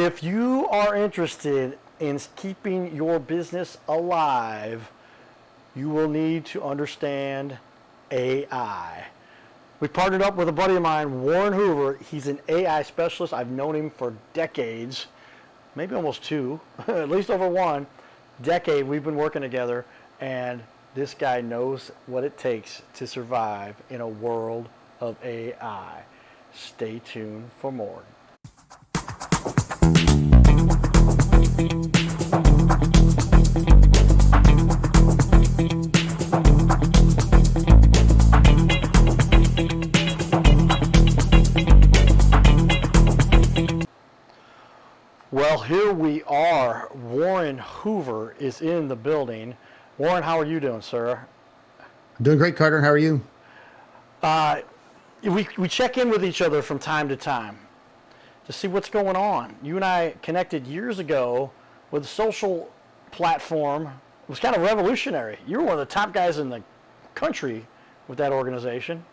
If you are interested in keeping your business alive, you will need to understand AI. We partnered up with a buddy of mine, Warren Hoover. He's an AI specialist. I've known him for decades, maybe almost two, at least over one decade. We've been working together, and this guy knows what it takes to survive in a world of AI. Stay tuned for more. Well, here we are. Warren Hoover is in the building. Warren, how are you doing, sir? I'm doing great, Carter. How are you? We check in with each other from time to time to see what's going on. You and I connected years ago with a social platform. It was kind of revolutionary. You were one of the top guys in the country with that organization.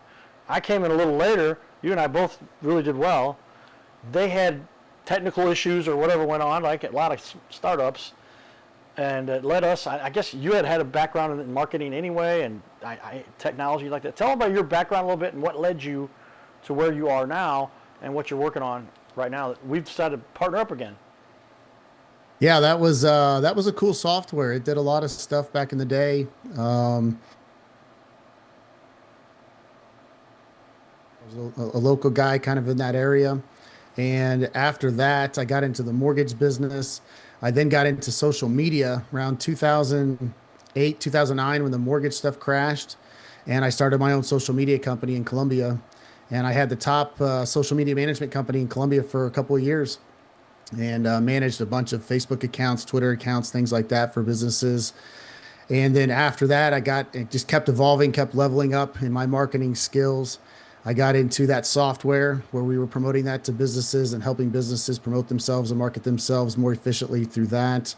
I came in a little later. You and I both really did well. They had technical issues or whatever went on, like a lot of startups, and it led us. I guess you had a background in marketing anyway, and technology like that. Tell them about your background a little bit and what led you to where you are now and what you're working on right now. We've decided to partner up again. Yeah, that was a cool software. It did a lot of stuff back in the day. I was a local guy kind of in that area. And after that, I got into the mortgage business. I then got into social media around 2008, 2009 when the mortgage stuff crashed. And I started my own social media company in Colombia. And I had the top social media management company in Colombia for a couple of years and managed a bunch of Facebook accounts, Twitter accounts, things like that for businesses. And then after that, it just kept evolving, kept leveling up in my marketing skills. I got into that software where we were promoting that to businesses and helping businesses promote themselves and market themselves more efficiently through that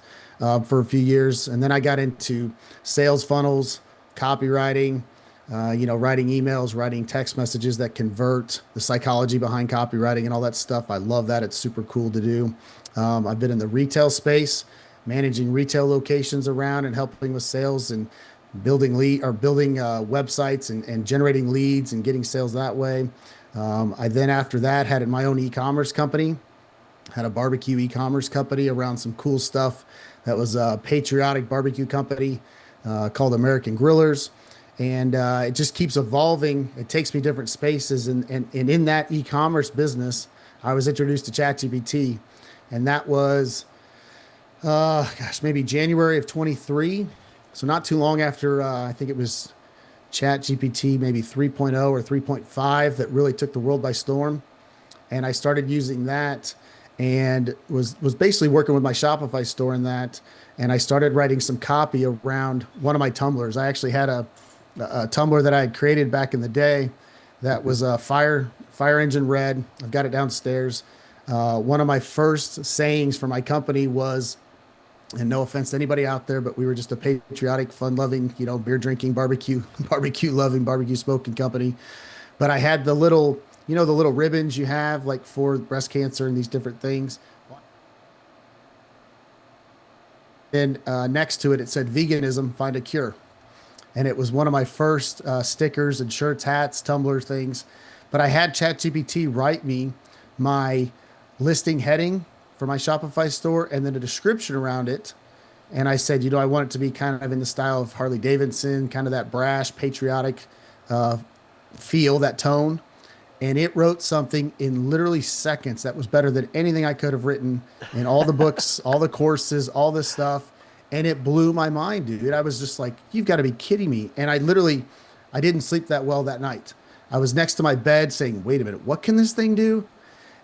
for a few years. And then I got into sales funnels, copywriting, writing emails, writing text messages that convert, the psychology behind copywriting and all that stuff. I love that. It's super cool to do. I've been in the retail space, managing retail locations around and helping with sales and building websites and generating leads and getting sales that way. I then after that had my own e-commerce company, had a barbecue e-commerce company around some cool stuff. That was a patriotic barbecue company called American Grillers. And it just keeps evolving. It takes me different spaces. And in that e-commerce business, I was introduced to ChatGPT. And that was, maybe January of 23. So not too long after, I think it was ChatGPT, maybe 3.0 or 3.5 that really took the world by storm. And I started using that and was basically working with my Shopify store in that. And I started writing some copy around one of my Tumblrs. I actually had a Tumblr that I had created back in the day that was a fire engine red. I've got it downstairs. One of my first sayings for my company was, and no offense to anybody out there, but we were just a patriotic, fun-loving, beer drinking, barbecue loving, barbecue smoking company. But I had the little ribbons you have like for breast cancer and these different things. Then next to it, it said veganism, find a cure. And it was one of my first stickers and shirts, hats, Tumblr things. But I had ChatGPT write me my listing heading for my Shopify store and then a description around it. And I said, I want it to be kind of in the style of Harley Davidson, kind of that brash, patriotic feel, that tone. And it wrote something in literally seconds that was better than anything I could have written in all the books, all the courses, all this stuff. And it blew my mind, dude. I was just like, you've got to be kidding me. And I didn't sleep that well that night. I was next to my bed saying, wait a minute, what can this thing do?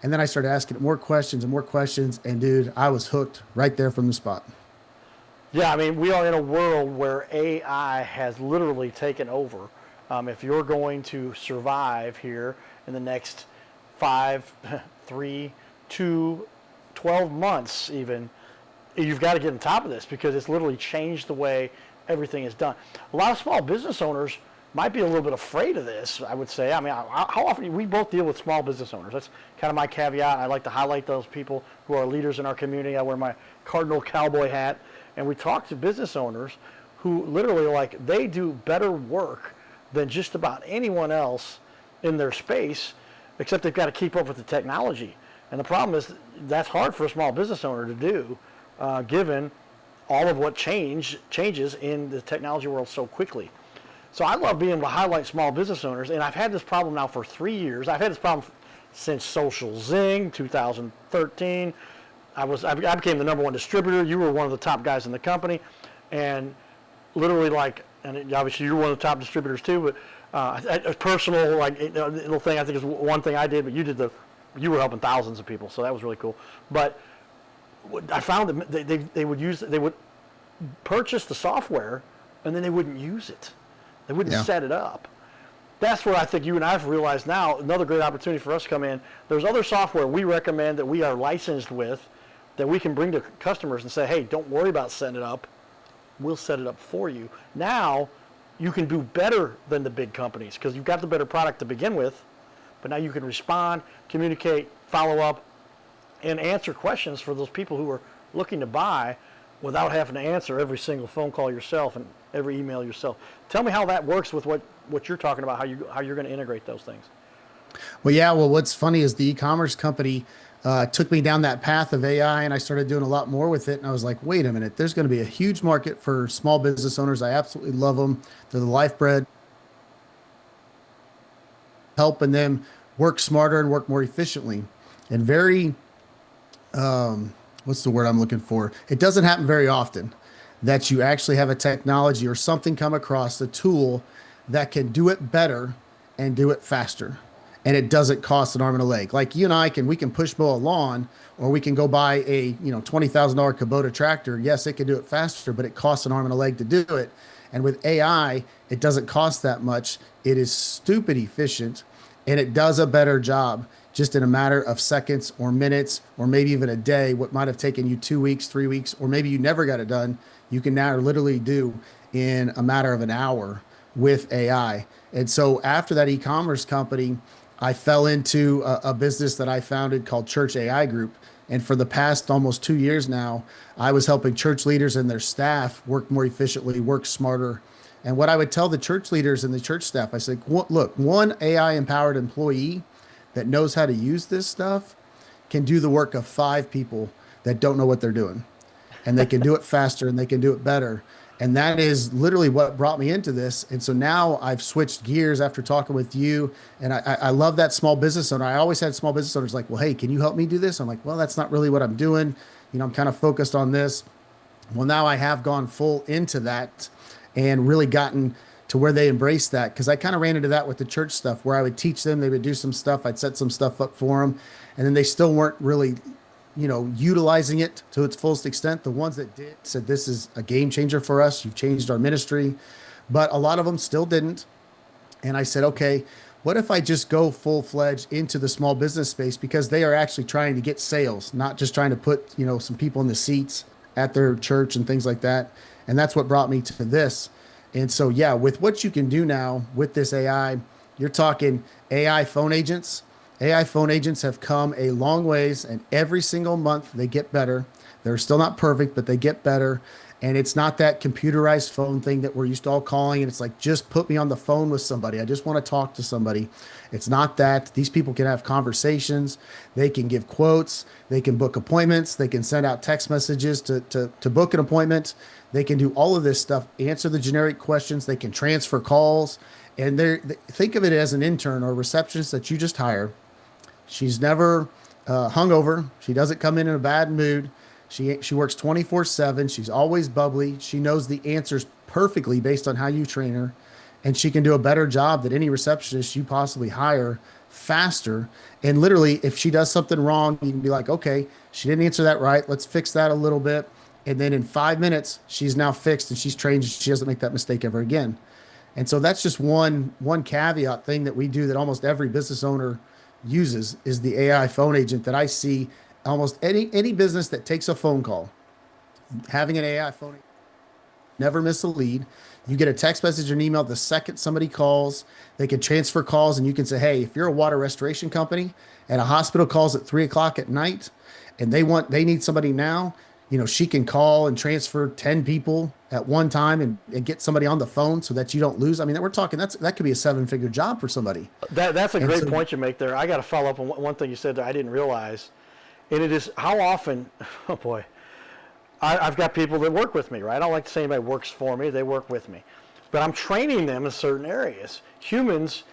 And then I started asking it more questions and more questions. And dude, I was hooked right there from the spot. Yeah, I mean, we are in a world where AI has literally taken over. If you're going to survive here in the next 5, 3, 2, 12 months even, you've got to get on top of this because it's literally changed the way everything is done. A lot of small business owners might be a little bit afraid of this, I would say. I mean, how often we both deal with small business owners. That's kind of my caveat. I like to highlight those people who are leaders in our community. I wear my cardinal cowboy hat, and we talk to business owners who literally, like, they do better work than just about anyone else in their space, except they've got to keep up with the technology. And the problem is that's hard for a small business owner to do, given all of what changes in the technology world so quickly. So I love being able to highlight small business owners, and I've had this problem now for 3 years. I've had this problem since Social Zing, 2013. I became the #1 distributor. You were one of the top guys in the company, and literally, like, and obviously you're one of the top distributors too. But a personal, like, little thing I think is one thing I did, but you were helping thousands of people, so that was really cool. But I found that they would purchase the software, and then they wouldn't use it. They wouldn't set it up. That's where I think you and I have realized now, another great opportunity for us to come in. There's other software we recommend that we are licensed with that we can bring to customers and say, hey, don't worry about setting it up. We'll set it up for you. Now you can do better than the big companies because you've got the better product to begin with, but now you can respond, communicate, follow up, and answer questions for those people who are looking to buy without having to answer every single phone call yourself and every email yourself. Tell me how that works with what you're talking about, how you're going to integrate those things. Well, yeah. Well, what's funny is the e-commerce company took me down that path of AI, and I started doing a lot more with it. And I was like, wait a minute, there's going to be a huge market for small business owners. I absolutely love them. They're the lifeblood, helping them work smarter and work more efficiently. And very, what's the word I'm looking for? It doesn't happen very often that you actually have a technology or something come across a tool that can do it better and do it faster. And it doesn't cost an arm and a leg. Like you and we can push mow a lawn, or we can go buy a $20,000 Kubota tractor. Yes, it can do it faster, but it costs an arm and a leg to do it. And with AI, it doesn't cost that much. It is stupid efficient, and it does a better job just in a matter of seconds or minutes, or maybe even a day. What might have taken you 2 weeks, 3 weeks, or maybe you never got it done, you can now literally do in a matter of an hour with AI. And so after that e-commerce company, I fell into a business that I founded called Church AI Group. And for the past almost 2 years now, I was helping church leaders and their staff work more efficiently, work smarter. And what I would tell the church leaders and the church staff, I said, look, one AI empowered employee that knows how to use this stuff can do the work of 5 people that don't know what they're doing. And they can do it faster and they can do it better. And that is literally what brought me into this. And so now I've switched gears after talking with you. And I love that small business owner. I always had small business owners like, well, hey, can you help me do this? I'm like, well, that's not really what I'm doing. I'm kind of focused on this. Well, now I have gone full into that and really gotten to where they embrace that. Because I kind of ran into that with the church stuff where I would teach them, they would do some stuff, I'd set some stuff up for them, and then they still weren't really utilizing it to its fullest extent. The ones that did said, this is a game changer for us. You've changed our ministry. But a lot of them still didn't. And I said, okay, what if I just go full-fledged into the small business space, because they are actually trying to get sales, not just trying to put, some people in the seats at their church and things like that. And that's what brought me to this. And so, yeah, with what you can do now with this AI, you're talking AI phone agents. AI phone agents have come a long ways, and every single month they get better. They're still not perfect, but they get better. And it's not that computerized phone thing that we're used to all calling. And it's like, just put me on the phone with somebody. I just want to talk to somebody. It's not that. These people can have conversations. They can give quotes. They can book appointments. They can send out text messages to book an appointment. They can do all of this stuff, answer the generic questions. They can transfer calls. And think of it as an intern or receptionist that you just hire. She's never hungover. She doesn't come in a bad mood. She works 24/7. She's always bubbly. She knows the answers perfectly based on how you train her. And she can do a better job than any receptionist you possibly hire, faster. And literally, if she does something wrong, you can be like, okay, she didn't answer that right. Let's fix that a little bit. And then in 5 minutes, she's now fixed and she's trained. She doesn't make that mistake ever again. And so that's just one caveat thing that we do that almost every business owner uses, is the AI phone agent that I see almost any business that takes a phone call, having an AI phone never miss a lead. You get a text message or an email the second somebody calls. They can transfer calls, and you can say, hey, if you're a water restoration company and a hospital calls at 3 o'clock at night and they need somebody now, she can call and transfer 10 people at one time and get somebody on the phone so that you don't lose. I mean, we're talking, that could be a 7-figure job for somebody. That's a And great so, point you make there. I got to follow up on one thing you said that I didn't realize. And it is how often, oh boy, I've got people that work with me, right? I don't like to say anybody works for me, they work with me. But I'm training them in certain areas. Humans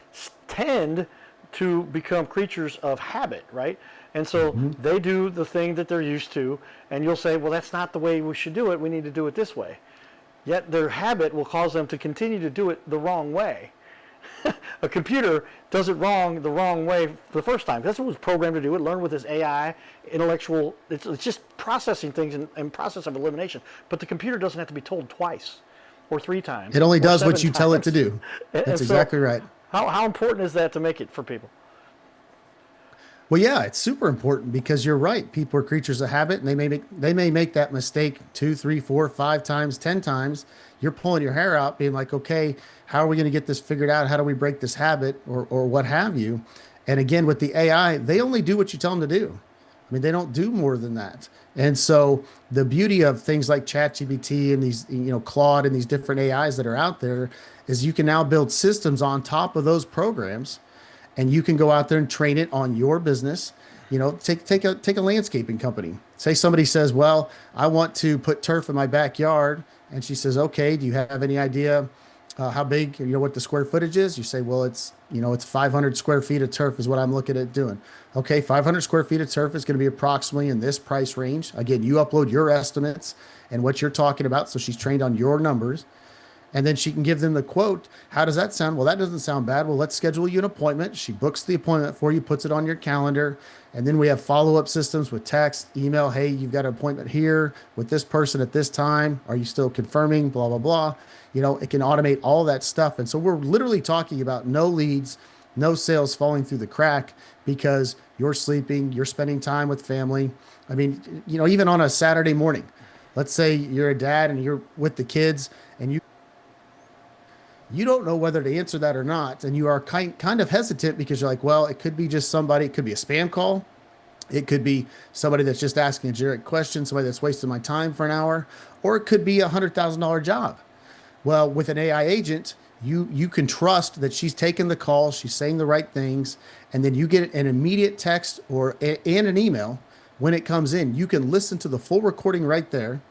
tend to become creatures of habit, right? And so they do the thing that they're used to, and you'll say, well, that's not the way we should do it. We need to do it this way. Yet their habit will cause them to continue to do it the wrong way. A computer does it the wrong way the first time. That's what it was programmed to do. It learned with this AI, intellectual, it's just processing things and process of elimination. But the computer doesn't have to be told twice or 3 times. it only or does what 7 you tell it to times. do. And That's so exactly right. how important is that to make it for people? Well, yeah, it's super important because you're right. People are creatures of habit, and they may make that mistake 2, 3, 4, 5 times, 10 times. You're pulling your hair out, being like, okay, how are we going to get this figured out? How do we break this habit, or what have you? And again, with the AI, they only do what you tell them to do. I mean, they don't do more than that. And so the beauty of things like ChatGPT and these, Claude and these different AIs that are out there is you can now build systems on top of those programs, and you can go out there and train it on your business. Take a landscaping company. Say somebody says, well, I want to put turf in my backyard. And she says, okay, do you have any idea how big, what the square footage is? You say, well, it's 500 square feet of turf is what I'm looking at doing. Okay, 500 square feet of turf is going to be approximately in this price range. Again, you upload your estimates and what you're talking about. So she's trained on your numbers. And then she can give them the quote. How does that sound? Well, that doesn't sound bad. Well, let's schedule you an appointment. She books the appointment for you, puts it on your calendar. And then we have follow-up systems with text, email. Hey, you've got an appointment here with this person at this time. Are you still confirming? Blah, blah, blah. It can automate all that stuff. And so we're literally talking about no leads, no sales falling through the crack because you're sleeping, you're spending time with family. I mean, even on a Saturday morning, let's say you're a dad and you're with the kids and you don't know whether to answer that or not. And you are kind of hesitant because you're like, well, it could be just somebody, it could be a spam call. It could be somebody that's just asking a generic question, somebody that's wasting my time for an hour, or it could be $100,000 job. Well, with an AI agent, you can trust that she's taking the call, she's saying the right things, and then you get an immediate text and an email when it comes in. You can listen to the full recording right there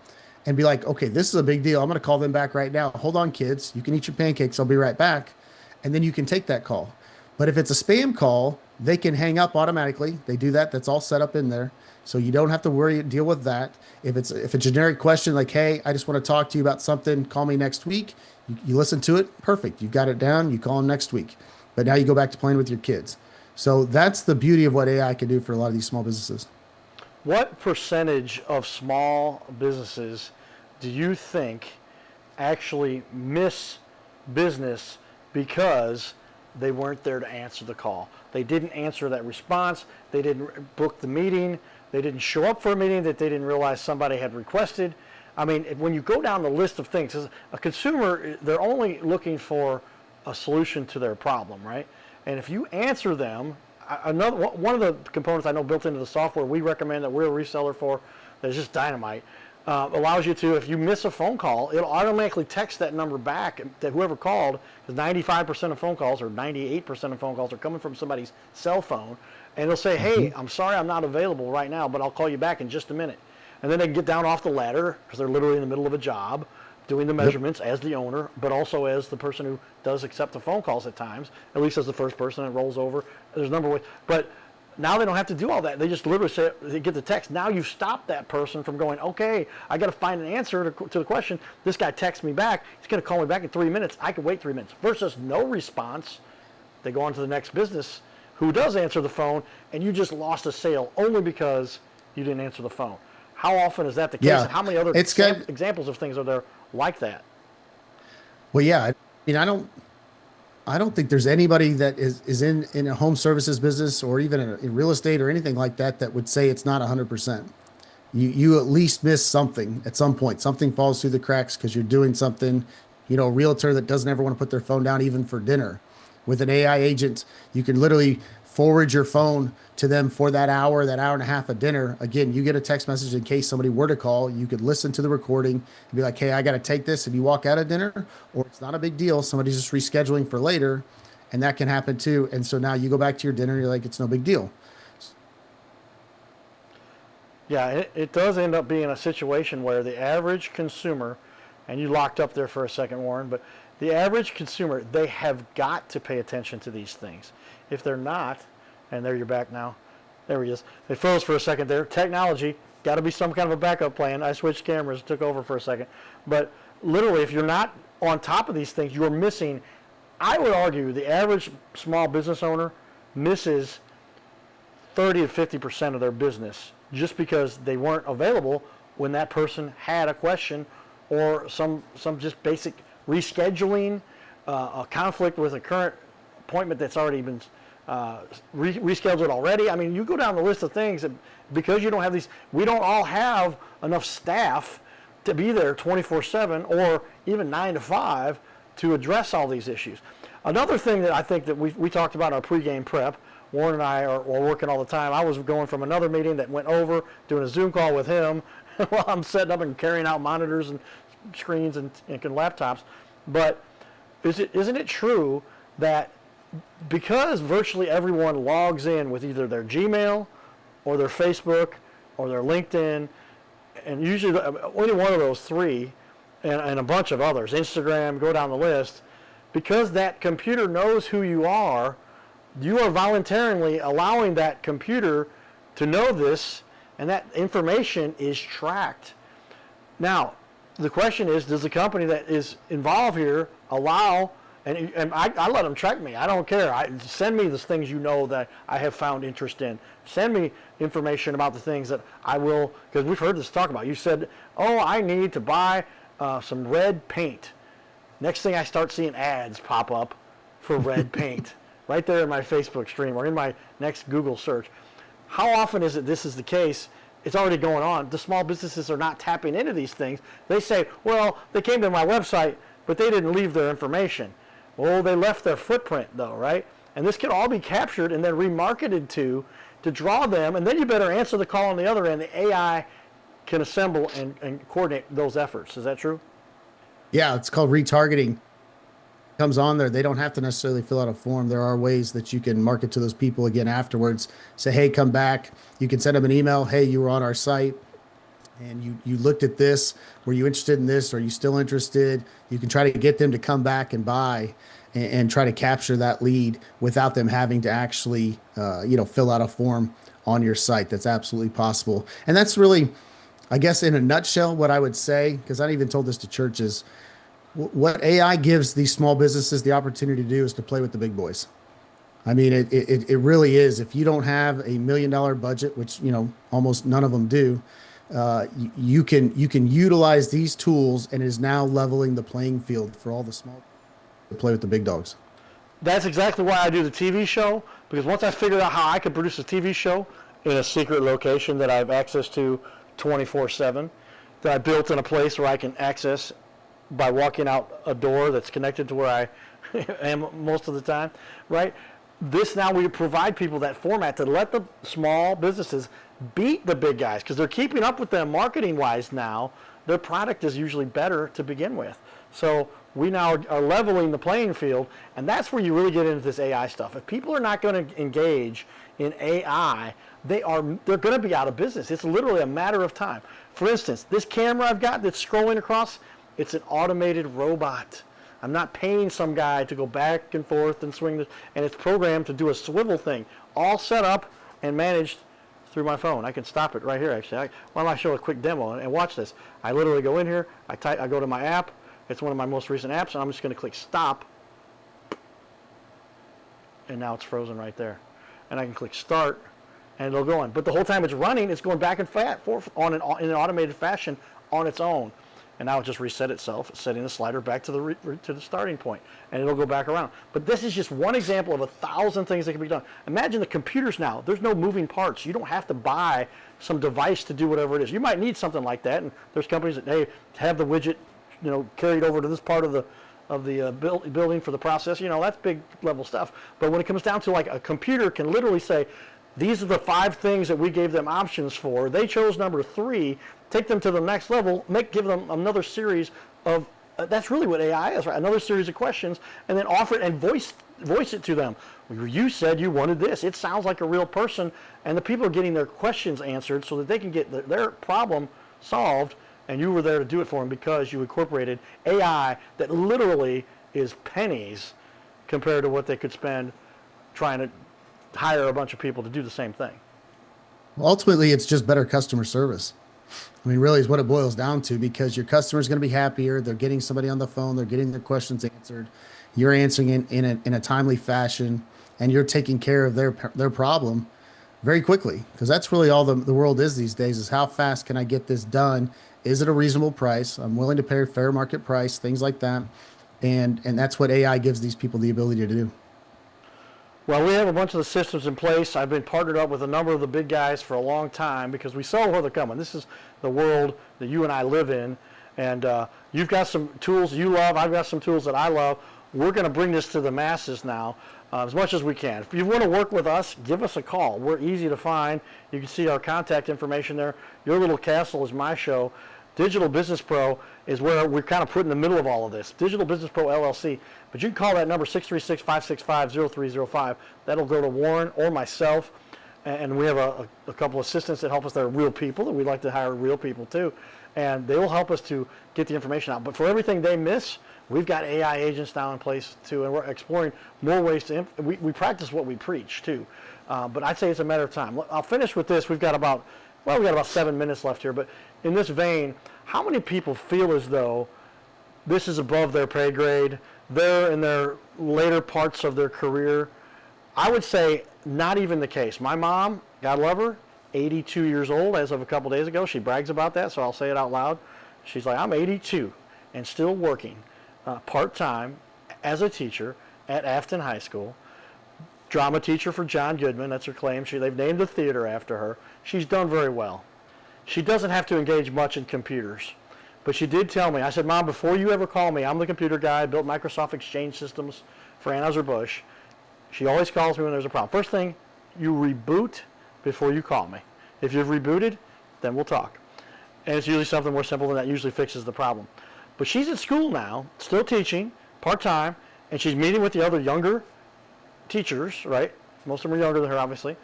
and be like, okay, this is a big deal. I'm going to call them back right now. Hold on, kids. You can eat your pancakes. I'll be right back. And then you can take that call. But if it's a spam call, they can hang up automatically. They do that. That's all set up in there. So you don't have to deal with that. If it's a generic question like, hey, I just want to talk to you about something, call me next week. You listen to it. Perfect. You've got it down. You call them next week. But now you go back to playing with your kids. So that's the beauty of what AI can do for a lot of these small businesses. What percentage of small businesses do you think actually miss business because they weren't there to answer the call? They didn't answer that response. They didn't book the meeting. They didn't show up for a meeting that they didn't realize somebody had requested. I mean, when you go down the list of things, as a consumer, they're only looking for a solution to their problem, right? And if you answer them, one of the components I know built into the software we recommend that we're a reseller for, that's just dynamite, allows you to, if you miss a phone call, it'll automatically text that number back to whoever called, because 95% of phone calls or 98% of phone calls are coming from somebody's cell phone, and it'll say, hey, I'm sorry I'm not available right now, but I'll call you back in just a minute. And then they can get down off the ladder, because they're literally in the middle of a job, doing the measurements as the owner, but also as the person who does accept the phone calls at times, at least as the first person that rolls over. There's a number of ways. But now they don't have to do all that. They just literally say, they get the text. Now you've stopped that person from going, okay, I got to find an answer to the question. This guy texts me back. He's going to call me back in 3 minutes. I can wait 3 minutes. Versus no response. They go on to the next business who does answer the phone, and you just lost a sale only because you didn't answer the phone. How often is that the case? Yeah. And how many other examples of things are there like that? Well, yeah. I mean, I don't think there's anybody that is in a home services business or even in real estate or anything like that that would say it's not 100%. you at least miss something at some point. Something falls through the cracks because you're doing something. You know, a realtor that doesn't ever want to put their phone down even for dinner. With an AI agent, you can literally forward your phone to them for that hour and a half of dinner. Again, you get a text message in case somebody were to call. You could listen to the recording and be like, hey, I got to take this. If you walk out of dinner, or it's not a big deal, somebody's just rescheduling for later, and that can happen too. And so now you go back to your dinner, and you're like, it's no big deal. Yeah, it does end up being a situation where the average consumer, and you locked up there for a second, Warren, but the average consumer, they have got to pay attention to these things. If they're not, and there you're back now. There he is. It froze for a second there. Technology, got to be some kind of a backup plan. I switched cameras, took over for a second. But literally, if you're not on top of these things, you're missing, I would argue, the average small business owner misses 30 to 50% of their business just because they weren't available when that person had a question or some just basic rescheduling, a conflict with a current appointment that's already been rescheduled already. I mean, you go down the list of things that, because you don't have these, we don't all have enough staff to be there 24/7 or even 9 to 5 to address all these issues. Another thing that I think that we talked about our pregame prep, Warren and I are working all the time. I was going from another meeting that went over, doing a Zoom call with him while I'm setting up and carrying out monitors and screens and laptops. But isn't it true that because virtually everyone logs in with either their Gmail or their Facebook or their LinkedIn, and usually only one of those three, and a bunch of others, Instagram, go down the list, because that computer knows who you are voluntarily allowing that computer to know this, and that information is tracked. Now, the question is, does the company that is involved here allow, and I let them track me. I don't care. Send me the things you know that I have found interest in. Send me information about the things that I will, because we've heard this talk about. You said, oh, I need to buy some red paint. Next thing I start seeing ads pop up for red paint right there in my Facebook stream or in my next Google search. How often is it this is the case? It's already going on. The small businesses are not tapping into these things. They say, well, they came to my website, but they didn't leave their information. Well, they left their footprint though, right? And this can all be captured and then remarketed to draw them, and then you better answer the call on the other end. The AI can assemble and coordinate those efforts. Is that true? Yeah, it's called retargeting. Comes on there, they don't have to necessarily fill out a form. There are ways that you can market to those people again afterwards. Say, hey, come back. You can send them an email. Hey, you were on our site and you looked at this. Were you interested in this? Are you still interested? You can try to get them to come back and buy and try to capture that lead without them having to actually, fill out a form on your site. That's absolutely possible. And that's really, I guess, in a nutshell, what I would say, because I even told this to churches. What AI gives these small businesses the opportunity to do is to play with the big boys. I mean, it really is. If you don't have $1 million budget, which, almost none of them do, you can utilize these tools, and it is now leveling the playing field for all the small to play with the big dogs. That's exactly why I do the TV show, because once I figured out how I could produce a TV show in a secret location that I have access to 24/7, that I built in a place where I can access by walking out a door that's connected to where I am most of the time, right? This now we provide people that format to let the small businesses beat the big guys because they're keeping up with them marketing-wise now. Their product is usually better to begin with. So we now are leveling the playing field, and that's where you really get into this AI stuff. If people are not going to engage in AI, they're going to be out of business. It's literally a matter of time. For instance, this camera I've got that's scrolling across, it's an automated robot. I'm not paying some guy to go back and forth and swing this, and it's programmed to do a swivel thing, all set up and managed through my phone. I can stop it right here, actually. Why don't I show a quick demo and watch this? I literally go in here, I go to my app. It's one of my most recent apps, and I'm just going to click stop, and now it's frozen right there. And I can click start, and it'll go on. But the whole time it's running, it's going back and forth in an automated fashion on its own. and now it just reset itself, setting the slider back to the starting point, and it'll go back around. But this is just one example of 1,000 things that can be done. Imagine the computers now. There's no moving parts. You don't have to buy some device to do whatever it is. You might need something like that, and there's companies that, hey, have the widget, carried over to this part of the building for the process. That's big level stuff. But when it comes down to like a computer can literally say, these are the 5 things that we gave them options for. They chose number 3. Take them to the next level. Give them another series of. That's really what AI is, right? Another series of questions, and then offer it and voice it to them. You said you wanted this. It sounds like a real person, and the people are getting their questions answered so that they can get their problem solved. And you were there to do it for them because you incorporated AI that literally is pennies compared to what they could spend trying to hire a bunch of people to do the same thing. Ultimately, it's just better customer service. I mean, really is what it boils down to, because your customer is going to be happier. They're getting somebody on the phone. They're getting their questions answered. You're answering in a timely fashion, and you're taking care of their problem very quickly, because that's really all the world is these days, is how fast can I get this done? Is it a reasonable price? I'm willing to pay a fair market price, things like that. And that's what AI gives these people the ability to do. Well, we have a bunch of the systems in place. I've been partnered up with a number of the big guys for a long time because we saw where they're coming. This is the world that you and I live in. And you've got some tools you love. I've got some tools that I love. We're going to bring this to the masses now as much as we can. If you want to work with us, give us a call. We're easy to find. You can see our contact information there. Your Little Castle is my show. Digital Business Pro is where we're kind of put in the middle of all of this. Digital Business Pro LLC. But you can call that number 636-565-0305. That'll go to Warren or myself. And we have a couple assistants that help us that are real people, that we like to hire real people too. And they will help us to get the information out. But for everything they miss, we've got AI agents now in place too. And we're exploring more ways to, we practice what we preach too. But I'd say it's a matter of time. I'll finish with this. We've got about 7 minutes left here. But in this vein, how many people feel as though this is above their pay grade? They're in their later parts of their career. I would say not even the case. My mom, God love her, 82 years old as of a couple days ago. She brags about that, so I'll say it out loud. She's like, I'm 82 and still working part-time as a teacher at Afton High School. Drama teacher for John Goodman, that's her claim. They've named the theater after her. She's done very well. She doesn't have to engage much in computers. But she did tell me, I said, Mom, before you ever call me, I'm the computer guy. I built Microsoft Exchange systems for Anheuser-Busch. She always calls me when there's a problem. First thing, you reboot before you call me. If you've rebooted, then we'll talk. And it's usually something more simple than that, usually fixes the problem. But she's at school now, still teaching, part-time, and she's meeting with the other younger teachers, right? Most of them are younger than her, obviously.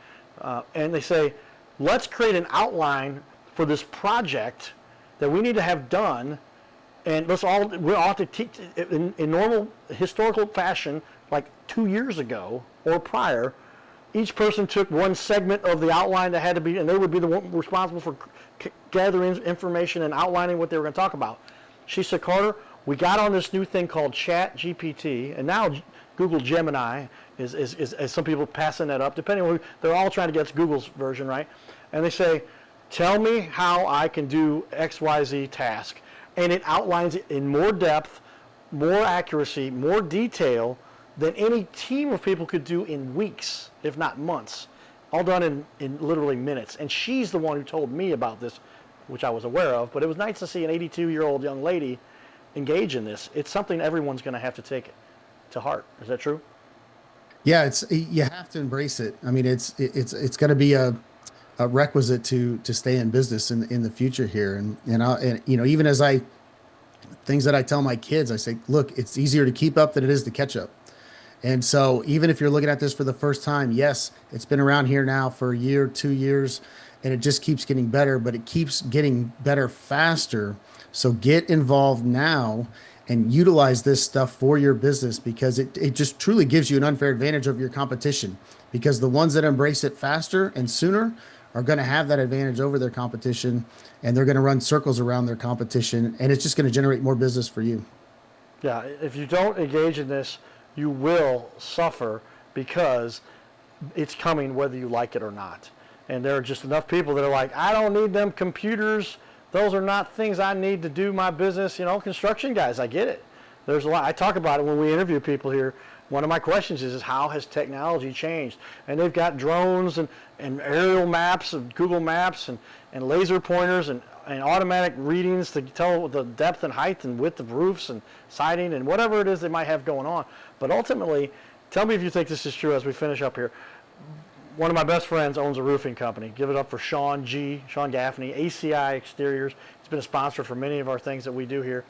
And they say, let's create an outline for this project that we need to have done, and we'll all have to teach in normal historical fashion, like 2 years ago or prior. Each person took one segment of the outline that had to be, and they would be the one responsible for gathering information and outlining what they were going to talk about. She said, Carter, we got on this new thing called Chat GPT, and now Google Gemini is some people passing that up, depending on they're all trying to get Google's version, right? And they say, tell me how I can do XYZ task. And it outlines it in more depth, more accuracy, more detail than any team of people could do in weeks, if not months. All done in literally minutes. And she's the one who told me about this, which I was aware of. But it was nice to see an 82-year-old young lady engage in this. It's something everyone's going to have to take to heart. Is that true? Yeah, you have to embrace it. I mean, it's going to be a requisite to stay in business in the future here. And even as things that I tell my kids, I say, look, it's easier to keep up than it is to catch up. And so even if you're looking at this for the first time, yes, it's been around here now for a year, 2 years, and it just keeps getting better, but it keeps getting better faster. So get involved now and utilize this stuff for your business, because it just truly gives you an unfair advantage over your competition, because the ones that embrace it faster and sooner are going to have that advantage over their competition, and they're going to run circles around their competition, and it's just going to generate more business for you. Yeah, if you don't engage in this, you will suffer, because it's coming whether you like it or not. And there are just enough people that are like, I don't need them computers. Those are not things I need to do my business. Construction guys, I get it. There's a lot. I talk about it when we interview people here. One of my questions is how has technology changed? And they've got drones and aerial maps of Google Maps and laser pointers and automatic readings to tell the depth and height and width of roofs and siding and whatever it is they might have going on. But ultimately, tell me if you think this is true as we finish up here. One of my best friends owns a roofing company. Give it up for Sean Gaffney, ACI Exteriors. He's been a sponsor for many of our things that we do here.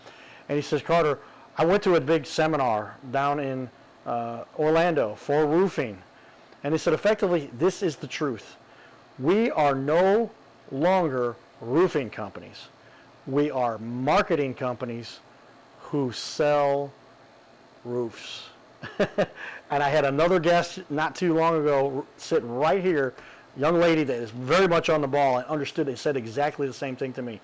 And he says, Carter, I went to a big seminar down in Orlando for roofing. And he said, effectively, this is the truth. We are no longer roofing companies. We are marketing companies who sell roofs. And I had another guest not too long ago sitting right here, young lady that is very much on the ball and understood and said exactly the same thing to me.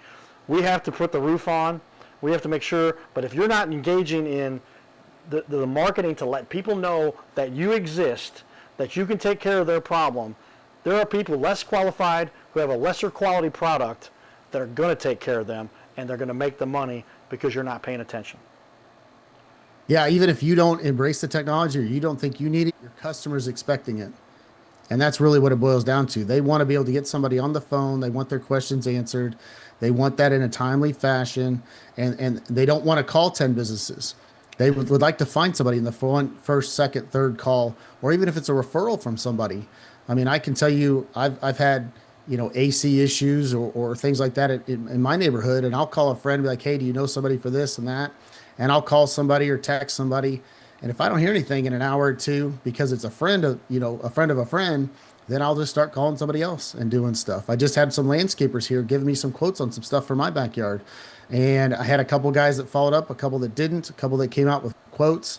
We have to put the roof on. We have to make sure, but if you're not engaging in the marketing to let people know that you exist, that you can take care of their problem, there are people less qualified who have a lesser quality product that are going to take care of them, and they're going to make the money because you're not paying attention. Yeah, even if you don't embrace the technology or you don't think you need it, your customer's expecting it. And that's really what it boils down to. They want to be able to get somebody on the phone. They want their questions answered. They want that in a timely fashion. And they don't want to call 10 businesses. They would like to find somebody in the first, second, third call, or even if it's a referral from somebody. I mean, I can tell you, I've had, AC issues or things like that in my neighborhood. And I'll call a friend and be like, hey, do you know somebody for this and that? And I'll call somebody or text somebody. And if I don't hear anything in an hour or two, because it's a friend of a friend, then I'll just start calling somebody else and doing stuff. I just had some landscapers here giving me some quotes on some stuff for my backyard. And I had a couple guys that followed up, a couple that didn't, a couple that came out with quotes,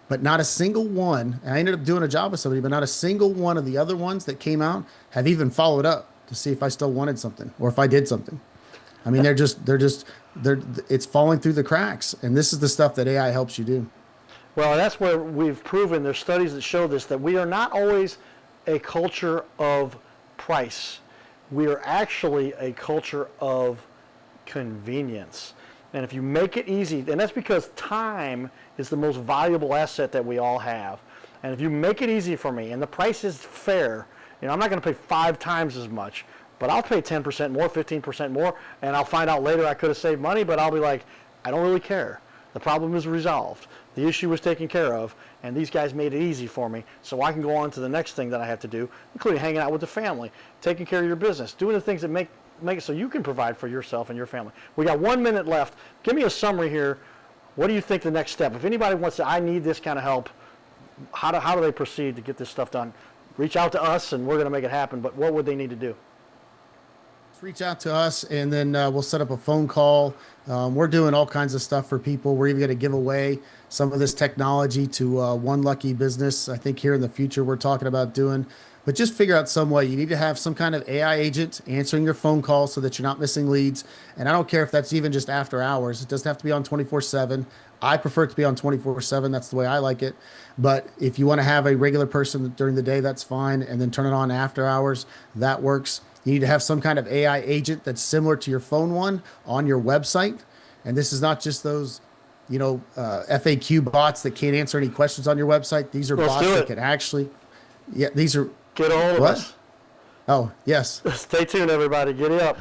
but not a single one. And I ended up doing a job with somebody, but not a single one of the other ones that came out have even followed up to see if I still wanted something or if I did something. I mean, it's falling through the cracks. And this is the stuff that AI helps you do. Well, that's where we've proven, there's studies that show this, that we are not always a culture of price. We are actually a culture of convenience. And if you make it easy, and that's because time is the most valuable asset that we all have. And if you make it easy for me and the price is fair, I'm not going to pay 5 times as much, but I'll pay 10% more, 15% more, and I'll find out later I could have saved money, but I'll be like, I don't really care. The problem is resolved. The issue was taken care of, and these guys made it easy for me, so I can go on to the next thing that I have to do, including hanging out with the family, taking care of your business, doing the things that make it so you can provide for yourself and your family. We got 1 minute left. Give me a summary here. What do you think the next step? If anybody wants to, I need this kind of help, how do they proceed to get this stuff done? Reach out to us, and we're going to make it happen, but what would they need to do? Reach out to us, and then we'll set up a phone call. We're doing all kinds of stuff for people. We're even going to give away some of this technology to one lucky business. I think here in the future we're talking about doing, but just figure out some way. You need to have some kind of AI agent answering your phone call so that you're not missing leads. And I don't care if that's even just after hours. It doesn't have to be on 24/7. I prefer it to be on 24/7. That's the way I like it. But if you want to have a regular person during the day, that's fine. And then turn it on after hours, that works. You need to have some kind of AI agent that's similar to your phone one on your website. And this is not just those, FAQ bots that can't answer any questions on your website. These are bots that can actually, these are. Get a hold of us. Oh, yes. Stay tuned, everybody. Get it up.